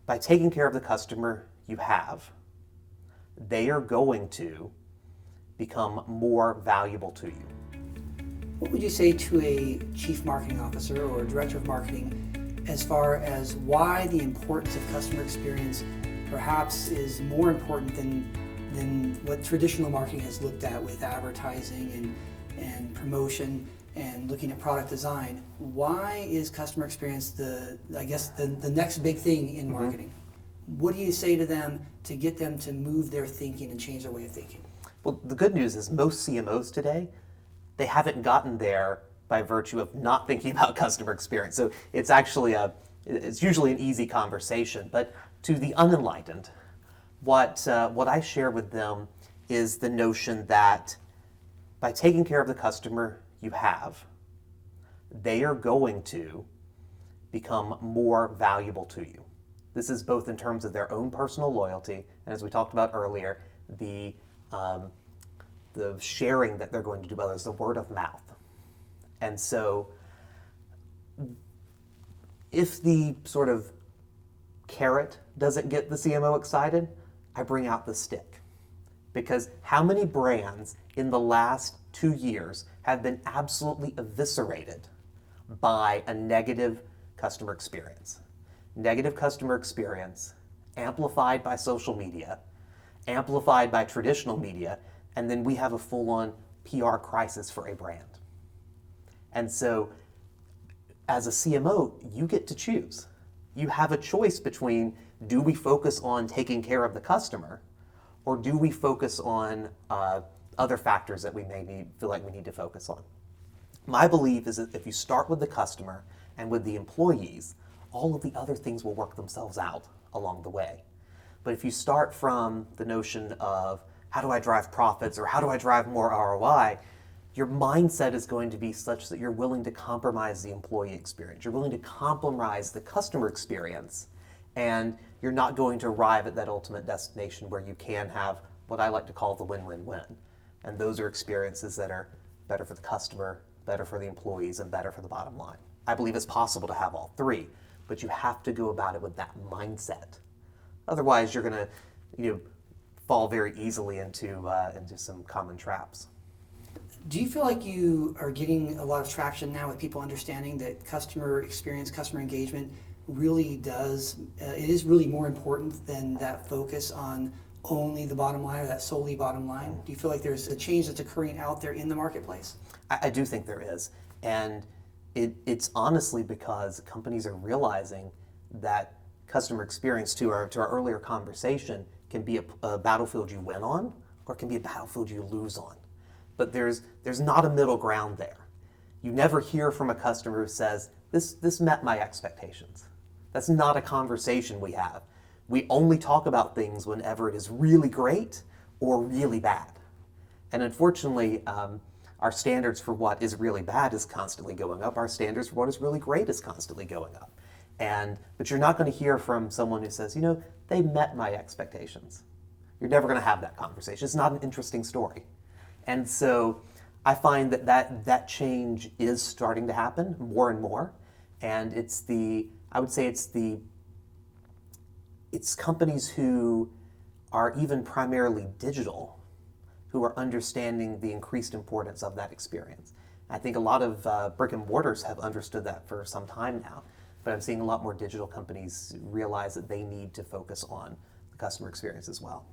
by taking care of the customer you have, they are going to become more valuable to you. What would you say to a chief marketing officer or a director of marketing as far as why the importance of customer experience perhaps is more important than what traditional marketing has looked at with advertising and promotion and looking at product design? Why is customer experience the next big thing in marketing? What do you say to them to get them to move their thinking and change their way of thinking? Well, the good news is most CMOs today, they haven't gotten there by virtue of not thinking about customer experience. So it's actually it's usually an easy conversation. But to the unenlightened, what I share with them is the notion that by taking care of the customer you have, they are going to become more valuable to you. This is both in terms of their own personal loyalty, and as we talked about earlier, the sharing that they're going to do with others, the word of mouth. And so if the sort of carrot doesn't get the CMO excited, I bring out the stick. Because how many brands in the last 2 years have been absolutely eviscerated by a negative customer experience? Negative customer experience, amplified by social media, amplified by traditional media, and then we have a full-on PR crisis for a brand. And so, as a CMO, you get to choose. You have a choice between, do we focus on taking care of the customer, or do we focus on other factors that we may feel like we need to focus on? My belief is that if you start with the customer and with the employees, all of the other things will work themselves out along the way. But if you start from the notion of, how do I drive profits, or how do I drive more ROI, your mindset is going to be such that you're willing to compromise the employee experience. You're willing to compromise the customer experience, and you're not going to arrive at that ultimate destination where you can have what I like to call the win-win-win. And those are experiences that are better for the customer, better for the employees, and better for the bottom line. I believe it's possible to have all three, but you have to go about it with that mindset. Otherwise, you're going to fall very easily into some common traps. Do you feel like you are getting a lot of traction now with people understanding that customer experience, customer engagement really it is really more important than that focus on only the bottom line or that solely bottom line? Do you feel like there's a change that's occurring out there in the marketplace? I do think there is. And it's honestly because companies are realizing that customer experience, to our earlier conversation, can be a battlefield you win on, or it can be a battlefield you lose on. But there's not a middle ground there. You never hear from a customer who says, this met my expectations. That's not a conversation we have. We only talk about things whenever it is really great or really bad. And unfortunately, our standards for what is really bad is constantly going up. Our standards for what is really great is constantly going up. But you're not going to hear from someone who says, they met my expectations. You're never going to have that conversation. It's not an interesting story. And so I find that change is starting to happen more and more. And I would say it's companies who are even primarily digital who are understanding the increased importance of that experience. I think a lot of brick and mortars have understood that for some time now, but I'm seeing a lot more digital companies realize that they need to focus on the customer experience as well.